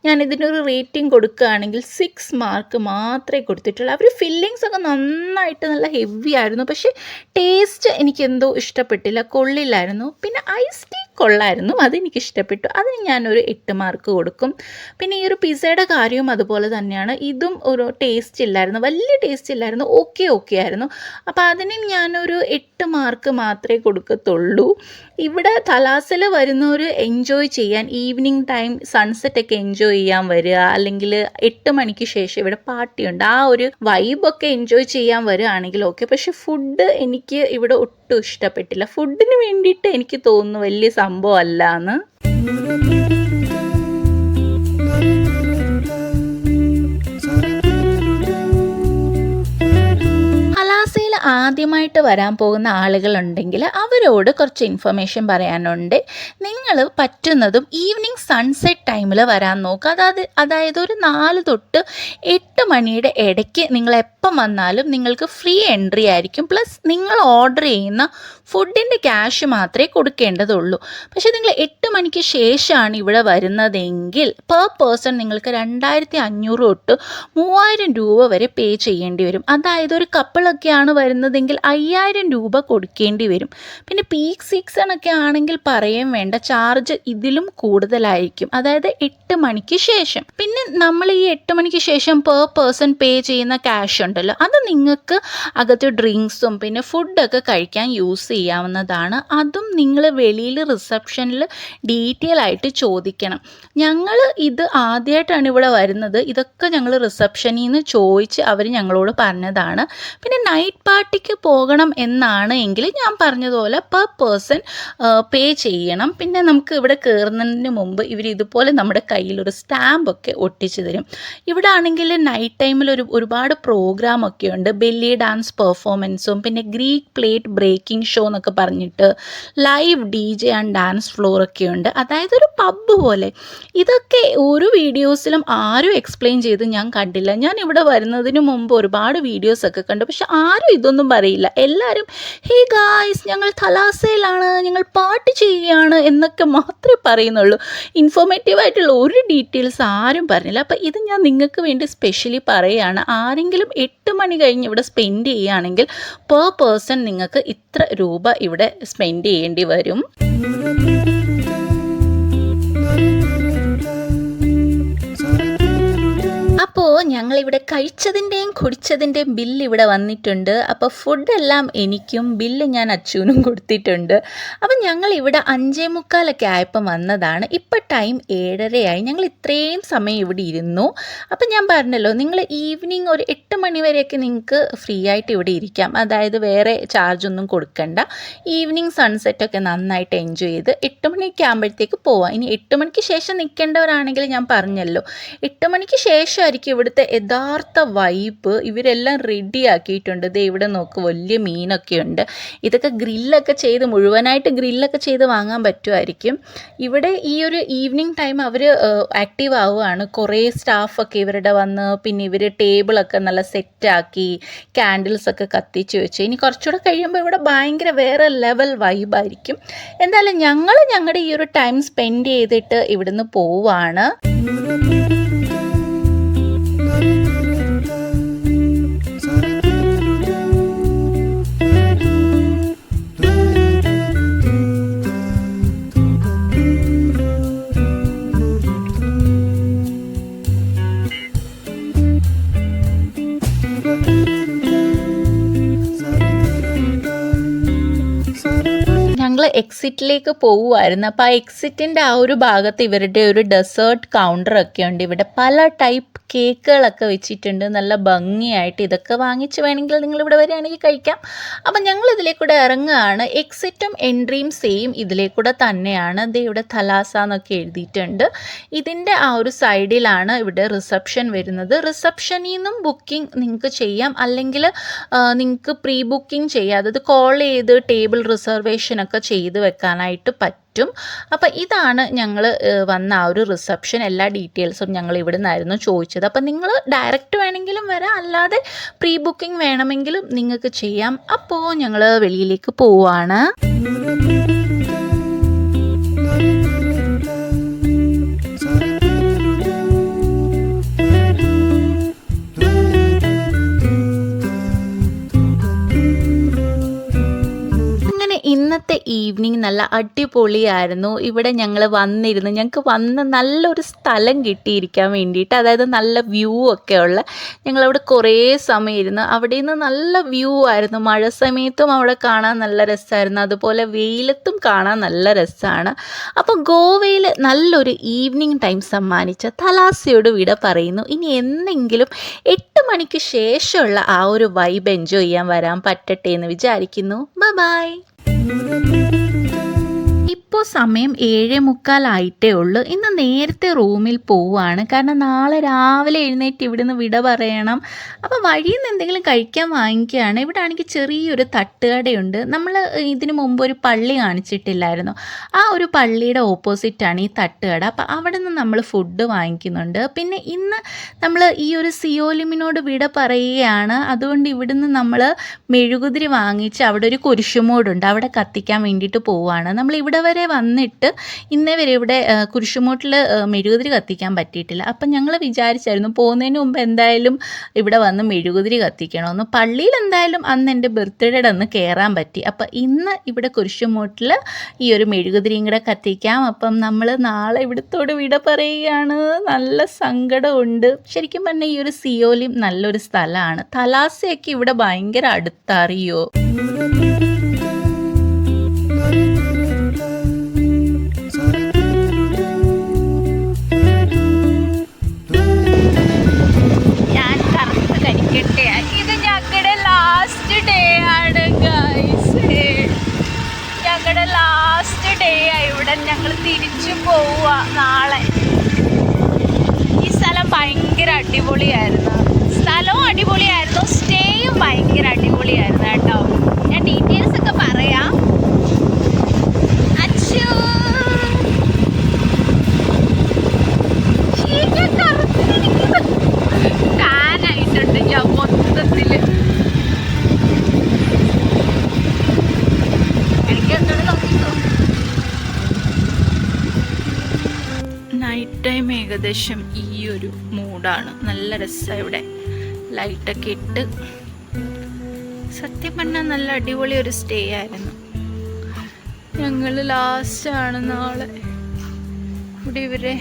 ഞാൻ ഇതിനൊരു റേറ്റിംഗ് കൊടുക്കുകയാണെങ്കിൽ 6 മാർക്ക് മാത്രമേ കൊടുത്തിട്ടുള്ളൂ. അവർ ഫില്ലിങ്സ് ഒക്കെ നന്നായിട്ട് നല്ല ഹെവി ആയിരുന്നു. പക്ഷേ ടേസ്റ്റ് എനിക്കെന്തോ ഇഷ്ടപ്പെട്ടില്ല, കൊള്ളില്ലായിരുന്നു. പിന്നെ ഐസ് ടീ കൊള്ളായിരുന്നു, അതെനിക്ക് ഇഷ്ടപ്പെട്ടു. അതിന് ഞാനൊരു 8 മാർക്ക് കൊടുക്കും. പിന്നെ ഈ ഒരു പിസ്സയുടെ കാര്യവും അതുപോലെ തന്നെയാണ്. ഇതും ഒരു ടേസ്റ്റ് ഇല്ലായിരുന്നു, വലിയ ടേസ്റ്റ് ഇല്ലായിരുന്നു, ഓക്കെ ആയിരുന്നു. അപ്പോൾ അതിനും ഞാനൊരു 8 മാർക്ക് മാത്രമേ കൊടുക്കത്തുള്ളൂ. ഇവിടെ തലാസിൽ വരുന്നവർ എൻജോയ് ചെയ്യാൻ, ഈവനിങ് ടൈം സൺസെറ്റൊക്കെ എൻജോയ് ചെയ്യാൻ വരിക, അല്ലെങ്കിൽ 8 മണിക്ക് ശേഷം ഇവിടെ പാർട്ടിയുണ്ട്, ആ ഒരു വൈബൊക്കെ എൻജോയ് ചെയ്യാൻ വരികയാണെങ്കിൽ ഓക്കെ. പക്ഷെ ഫുഡ് എനിക്ക് ഇവിടെ ഒട്ടും ഇഷ്ടപ്പെട്ടില്ല. ഫുഡിന് വേണ്ടിയിട്ട് എനിക്ക് തോന്നുന്നു വലിയ സംഭവം അല്ലാന്ന്. ആദ്യമായിട്ട് വരാൻ പോകുന്ന ആളുകളുണ്ടെങ്കിൽ അവരോട് കുറച്ച് ഇൻഫർമേഷൻ പറയാനുണ്ട്. നിങ്ങൾ പറ്റുന്നതും ഈവനിങ് സൺസെറ്റ് ടൈമിൽ വരാൻ നോക്കുക. അതായത് ഒരു 4 തൊട്ട് 8 മണിയുടെ ഇടയ്ക്ക് നിങ്ങൾ എപ്പം വന്നാലും നിങ്ങൾക്ക് ഫ്രീ എൻട്രി ആയിരിക്കും. പ്ലസ് നിങ്ങൾ ഓർഡർ ചെയ്യുന്ന ഫുഡിൻ്റെ ക്യാഷ് മാത്രമേ കൊടുക്കേണ്ടതുള്ളൂ. പക്ഷേ നിങ്ങൾ 8 മണിക്ക് ശേഷമാണ് ഇവിടെ വരുന്നതെങ്കിൽ പെർ പേഴ്സൺ നിങ്ങൾക്ക് 2500 തൊട്ട് 3000 രൂപ വരെ പേ ചെയ്യേണ്ടി വരും. അതായത് ഒരു കപ്പിളൊക്കെയാണ് വരുന്നതെങ്കിൽ 5000 രൂപ കൊടുക്കേണ്ടി വരും. പിന്നെ പീക്ക് സീസൺ ഒക്കെ ആണെങ്കിൽ പറയുകയും വേണ്ട, ചാർജ് ഇതിലും കൂടുതലായിരിക്കും. അതായത് 8 മണിക്ക് ശേഷം. പിന്നെ നമ്മൾ ഈ 8 മണിക്ക് ശേഷം പെർ പേഴ്സൺ പേ ചെയ്യുന്ന ക്യാഷ് ഉണ്ടല്ലോ, അത് നിങ്ങൾക്ക് അകത്ത് ഡ്രിങ്ക്സും പിന്നെ ഫുഡൊക്കെ കഴിക്കാൻ യൂസ് ചെയ്യാവുന്നതാണ്. അതും നിങ്ങൾ വെളിയിൽ റിസപ്ഷനിൽ ഡീറ്റെയിൽ ആയിട്ട് ചോദിക്കണം. ഞങ്ങൾ ഇത് ആദ്യമായിട്ടാണ് ഇവിടെ വരുന്നത്. ഇതൊക്കെ ഞങ്ങൾ റിസപ്ഷനിൽ നിന്ന് ചോദിച്ച് അവർ ഞങ്ങളോട് പറഞ്ഞതാണ്. പിന്നെ നൈറ്റ് പാർട്ടിക്ക് പോകണം എന്നാണ് എങ്കിൽ ഞാൻ പറഞ്ഞതുപോലെ പെർ പേഴ്സൺ പേ ചെയ്യണം. പിന്നെ നമുക്ക് ഇവിടെ കയറുന്നതിന് മുമ്പ് ഇവർ ഇതുപോലെ നമ്മുടെ കയ്യിലൊരു സ്റ്റാമ്പൊക്കെ ഒട്ടിച്ച് തരും. ഇവിടെ ആണെങ്കിൽ നൈറ്റ് ടൈമിൽ ഒരുപാട് പ്രോഗ്രാമൊക്കെ ഉണ്ട്. ബെല്ലി ഡാൻസ് പെർഫോമൻസും പിന്നെ ഗ്രീക്ക് പ്ലേറ്റ് ബ്രേക്കിംഗ് ഷോ എന്നൊക്കെ പറഞ്ഞിട്ട് ലൈവ് DJ ആൻഡ് ഡാൻസ് ഫ്ലോറൊക്കെ ഉണ്ട്. അതായത് ഒരു പബ്ബ് പോലെ. ഇതൊക്കെ ഒരു വീഡിയോസിലും ആരും എക്സ്പ്ലെയിൻ ചെയ്ത് ഞാൻ കണ്ടില്ല. ഞാൻ ഇവിടെ വരുന്നതിന് മുമ്പ് ഒരുപാട് വീഡിയോസൊക്കെ കണ്ടു, പക്ഷെ ആരും ഇതൊന്നും പറയില്ല. എല്ലാവരും ഹേ ഗായ്സ്, ഞങ്ങൾ തലാസയിലാണ്, ഞങ്ങൾ പാട്ട് ചെയ്യുകയാണ് എന്നൊക്കെ മാത്രമേ പറയുന്നുള്ളൂ. ഇൻഫോർമേറ്റീവായിട്ടുള്ള ഒരു ഡീറ്റെയിൽസ് ആരും പറഞ്ഞില്ല. അപ്പോൾ ഇത് ഞാൻ നിങ്ങൾക്ക് വേണ്ടി സ്പെഷ്യലി പറയുകയാണ്. ആരെങ്കിലും 8 മണി കഴിഞ്ഞ് ഇവിടെ സ്പെൻഡ് ചെയ്യുകയാണെങ്കിൽ പെർ പേഴ്സൺ നിങ്ങൾക്ക് ഇത്ര രൂപ ഇവിടെ സ്പെൻഡ് ചെയ്യേണ്ടി വരും. അപ്പോൾ ഞങ്ങളിവിടെ കഴിച്ചതിൻ്റെയും കുടിച്ചതിൻ്റെയും ബില്ല് ഇവിടെ വന്നിട്ടുണ്ട്. അപ്പോൾ ഫുഡെല്ലാം എനിക്കും ബില്ല് ഞാൻ അച്ചുവിനും കൊടുത്തിട്ടുണ്ട്. അപ്പം ഞങ്ങളിവിടെ 5:45 ആയപ്പം വന്നതാണ്. ഇപ്പോൾ ടൈം 7:30 ഞങ്ങൾ ഇത്രയും സമയം ഇവിടെ ഇരുന്നു. അപ്പം ഞാൻ പറഞ്ഞല്ലോ, നിങ്ങൾ ഈവനിങ് ഒരു 8 മണി വരെയൊക്കെ നിങ്ങൾക്ക് ഫ്രീ ആയിട്ട് ഇവിടെ ഇരിക്കാം. അതായത് വേറെ ചാർജൊന്നും കൊടുക്കണ്ട. ഈവനിങ് സൺസെറ്റൊക്കെ നന്നായിട്ട് എൻജോയ് ചെയ്ത് 8 മണിയൊക്കെ ആകുമ്പോഴത്തേക്ക് പോവാം. ഇനി 8 മണിക്ക് ശേഷം നിൽക്കേണ്ടവരാണെങ്കിൽ ഞാൻ പറഞ്ഞല്ലോ, 8 മണിക്ക് ശേഷമായിരിക്കും ഇവിടുത്തെ യഥാർത്ഥ വൈബ്. ഇവരെല്ലാം റെഡി ആക്കിയിട്ടുണ്ട്. ദേ ഇവിടെ നോക്ക്, വലിയ മീനൊക്കെ ഉണ്ട്. ഇതൊക്കെ ഗ്രില്ലൊക്കെ ചെയ്ത് മുഴുവനായിട്ട് ഗ്രില്ലൊക്കെ ചെയ്ത് വാങ്ങാൻ പറ്റുമായിരിക്കും. ഇവിടെ ഈ ഒരു ഈവനിങ് ടൈം അവർ ആക്റ്റീവ് ആവുകയാണ്. കുറേ സ്റ്റാഫൊക്കെ ഇവരുടെ വന്ന് പിന്നെ ഇവർ ടേബിളൊക്കെ നല്ല സെറ്റാക്കി ക്യാൻഡിൽസൊക്കെ കത്തിച്ച് വെച്ച്. ഇനി കുറച്ചുകൂടെ കഴിയുമ്പോൾ ഇവിടെ ഭയങ്കര വേറെ ലെവൽ വൈബായിരിക്കും. എന്തായാലും ഞങ്ങൾ ഞങ്ങളുടെ ഈ ഒരു ടൈം സ്പെൻഡ് ചെയ്തിട്ട് ഇവിടുന്ന് പോവാണ്. ഞങ്ങൾ എക്സിറ്റിലേക്ക് പോവുമായിരുന്നു. അപ്പോൾ ആ എക്സിറ്റിൻ്റെ ആ ഒരു ഭാഗത്ത് ഇവരുടെ ഒരു ഡെസേർട്ട് കൗണ്ടറൊക്കെ ഉണ്ട്. ഇവിടെ പല ടൈപ്പ് കേക്കുകളൊക്കെ വെച്ചിട്ടുണ്ട്, നല്ല ഭംഗിയായിട്ട്. ഇതൊക്കെ വാങ്ങിച്ച് വേണമെങ്കിൽ നിങ്ങളിവിടെ വരികയാണെങ്കിൽ കഴിക്കാം. അപ്പം ഞങ്ങൾ ഇതിലേക്കൂടെ ഇറങ്ങുകയാണ്. എക്സിറ്റും എൻട്രിയും സെയിം ഇതിലേക്കൂടെ തന്നെയാണ്. ഇത് ഇവിടെ തലാസ എന്നൊക്കെ എഴുതിയിട്ടുണ്ട്. ഇതിൻ്റെ ആ ഒരു സൈഡിലാണ് ഇവിടെ റിസപ്ഷൻ വരുന്നത്. റിസപ്ഷനിൽ നിന്നും ബുക്കിംഗ് നിങ്ങൾക്ക് ചെയ്യാം, അല്ലെങ്കിൽ നിങ്ങൾക്ക് പ്രീ ബുക്കിംഗ് ചെയ്യാം. അതായത് കോൾ ചെയ്ത് ടേബിൾ റിസർവേഷനൊക്കെ ചെയ്ത് വെക്കാനായിട്ട് പറ്റും. അപ്പം ഇതാണ് ഞങ്ങൾ വന്ന ആ ഒരു റിസപ്ഷൻ. എല്ലാ ഡീറ്റെയിൽസും ഞങ്ങൾ ഇവിടെ നിന്നായിരുന്നു ചോദിച്ചത്. അപ്പം നിങ്ങൾ ഡയറക്റ്റ് വേണമെങ്കിലും വരാം, അല്ലാതെ പ്രീ ബുക്കിംഗ് വേണമെങ്കിലും നിങ്ങൾക്ക് ചെയ്യാം. അപ്പോൾ ഞങ്ങൾ വെളിയിലേക്ക് പോവാണ്. ഇന്നത്തെ ഈവനിങ് നല്ല അടിപൊളിയായിരുന്നു. ഇവിടെ ഞങ്ങൾ വന്നിരുന്നു. ഞങ്ങൾക്ക് വന്ന് നല്ലൊരു സ്ഥലം കിട്ടിയിരിക്കാൻ വേണ്ടിയിട്ട്, അതായത് നല്ല വ്യൂ ഒക്കെ ഉള്ള, ഞങ്ങളവിടെ കുറേ സമയം ഇരുന്നു. അവിടെ നിന്ന് നല്ല വ്യൂ ആയിരുന്നു. മഴ സമയത്തും അവിടെ കാണാൻ നല്ല രസമായിരുന്നു, അതുപോലെ വെയിലത്തും കാണാൻ നല്ല രസമാണ്. അപ്പോൾ ഗോവയിൽ നല്ലൊരു ഈവനിങ് ടൈം സമ്മാനിച്ച തലാസയോട് വിട പറയുന്നു. ഇനി എന്തെങ്കിലും 8 മണിക്ക് ശേഷമുള്ള ആ ഒരു വൈബ് എൻജോയ് ചെയ്യാൻ വരാൻ പറ്റട്ടെ എന്ന് വിചാരിക്കുന്നു. ബൈ. ഇപ്പോൾ സമയം 7:45 ആയിട്ടേ ഉള്ളൂ. ഇന്ന് നേരത്തെ റൂമിൽ പോവുകയാണ്. കാരണം നാളെ രാവിലെ എഴുന്നേറ്റ് ഇവിടുന്ന് വിട പറയണം. അപ്പോൾ വഴിയിൽ നിന്ന് എന്തെങ്കിലും കഴിക്കാൻ വാങ്ങിക്കുകയാണ്. ഇവിടെ ആണെങ്കിൽ ചെറിയൊരു തട്ടുകടയുണ്ട്. നമ്മൾ ഇതിന് മുമ്പ് ഒരു പള്ളി കാണിച്ചിട്ടില്ലായിരുന്നു. ആ ഒരു പള്ളിയുടെ ഓപ്പോസിറ്റാണ് ഈ തട്ടുകട. അപ്പോൾ അവിടെ നിന്ന് നമ്മൾ ഫുഡ് വാങ്ങിക്കുന്നുണ്ട്. പിന്നെ ഇന്ന് നമ്മൾ ഈ ഒരു സിയോലിമിനോട് വിട പറയുകയാണ്. അതുകൊണ്ട് ഇവിടുന്ന് നമ്മൾ മെഴുകുതിരി വാങ്ങിച്ച് അവിടെ ഒരു കുരിശുമൂടുണ്ട്, അവിടെ കത്തിക്കാൻ വേണ്ടിയിട്ട് പോവുകയാണ്. നമ്മൾ ഇവിടെ വരെ വന്നിട്ട് ഇന്നേ വരെ ഇവിടെ കുരിശുമൂട്ടിൽ മെഴുകുതിരി കത്തിക്കാൻ പറ്റിയിട്ടില്ല. അപ്പം ഞങ്ങൾ വിചാരിച്ചായിരുന്നു പോകുന്നതിന് മുമ്പ് എന്തായാലും ഇവിടെ വന്ന് മെഴുകുതിരി കത്തിക്കണമെന്ന്. പള്ളിയിൽ എന്തായാലും അന്ന് എൻ്റെ ബർത്ത്ഡേയുടെ അന്ന് കയറാൻ പറ്റി. അപ്പം ഇന്ന് ഇവിടെ കുരിശുമൂട്ടിൽ ഈ ഒരു മെഴുകുതിരിയും കൂടെ കത്തിക്കാം. അപ്പം നമ്മൾ നാളെ ഇവിടത്തോട് വിട പറയുകയാണ്. നല്ല സങ്കടമുണ്ട്. ശരിക്കും പറഞ്ഞാൽ ഈ ഒരു സിയോലിം നല്ലൊരു സ്ഥലമാണ്. തലാസയൊക്കെ ഇവിടെ ഭയങ്കര അടുത്തറിയോ. ഞാൻ കറുത്ത് കരിക്കട്ടെ. ഇത് ഞങ്ങളുടെ ലാസ്റ്റ് ഡേ ആണ് ഗൈസ്. ഞങ്ങളുടെ ലാസ്റ്റ് ഡേ ആയി ഇവിടെ. ഞങ്ങൾ തിരിച്ചു പോവുക നാളെ. ഈ സ്ഥലം ഭയങ്കര അടിപൊളിയായിരുന്നു. സ്ഥലവും അടിപൊളിയായിരുന്നു, സ്റ്റേയും ഭയങ്കര അടിപൊളിയായിരുന്നു കേട്ടോ. ഞാൻ ഡീറ്റെയിൽസ് ഒക്കെ പറയാം. അച്ഛോ ടാനായിട്ടുണ്ട് ഞാൻ മൊത്തത്തിൽ. എനിക്ക് എന്താണ് നോക്കിക്കോ. നൈറ്റ് ടൈം ഏകദേശം ഈ ഒരു മൂഡാണ്. നല്ല രസമാണ് ഇവിടെ, ലൈറ്റൊക്കെ ഇട്ട്. സത്യം പറഞ്ഞാൽ നല്ല അടിപൊളി ഒരു സ്റ്റേ ആയിരുന്നു. ഞങ്ങൾ ലാസ്റ്റാണ് നാളെ. ഇവിടെ ഇവരെ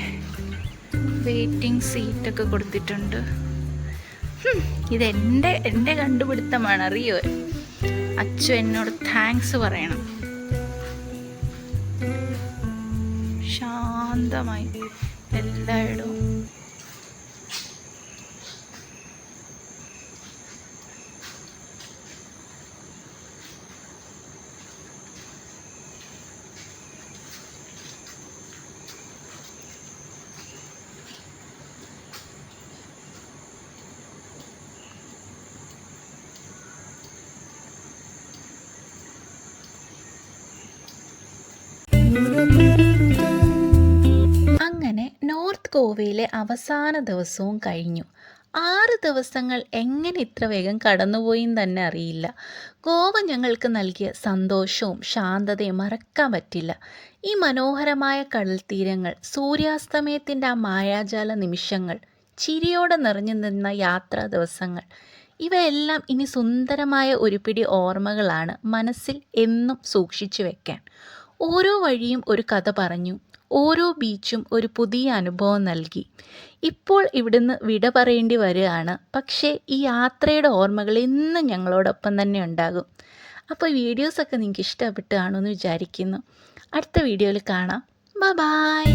വെയിറ്റിംഗ് സീറ്റൊക്കെ കൊടുത്തിട്ടുണ്ട്. ഇതെൻ്റെ കണ്ടുപിടുത്തമാണ്, അറിയോ. അച്ഛൻ എന്നോട് താങ്ക്സ് പറയണം. ശാന്തമായി എല്ലായിടവും. അങ്ങനെ നോർത്ത് ഗോവയിലെ അവസാന ദിവസവും കഴിഞ്ഞു. 6 ദിവസങ്ങൾ എങ്ങനെ ഇത്ര വേഗം കടന്നുപോയെന്ന് തന്നെ അറിയില്ല. ഗോവ ഞങ്ങൾക്ക് നൽകിയ സന്തോഷവും ശാന്തതയും മറക്കാൻ പറ്റില്ല. ഈ മനോഹരമായ കടൽത്തീരങ്ങൾ, സൂര്യാസ്തമയത്തിൻ്റെ ആ മായാജാല നിമിഷങ്ങൾ, ചിരിയോടെ നിറഞ്ഞു നിന്ന യാത്രാ ദിവസങ്ങൾ, ഇവയെല്ലാം ഇനി സുന്ദരമായ ഒരു പിടി ഓർമ്മകളാണ് മനസ്സിൽ എന്നും സൂക്ഷിച്ചു വെക്കാൻ. ഓരോ വഴിയും ഒരു കഥ പറഞ്ഞു, ഓരോ ബീച്ചും ഒരു പുതിയ അനുഭവം നൽകി. ഇപ്പോൾ ഇവിടുന്ന് വിട പറയേണ്ടി വരികയാണ്. പക്ഷേ ഈ യാത്രയുടെ ഓർമ്മകൾ എന്നും ഞങ്ങളോടൊപ്പം തന്നെ ഉണ്ടാകും. അപ്പോൾ വീഡിയോസൊക്കെ നിങ്ങൾക്ക് ഇഷ്ടപ്പെട്ട് കാണുമെന്ന് വിചാരിക്കുന്നു. അടുത്ത വീഡിയോയിൽ കാണാം. ബൈ.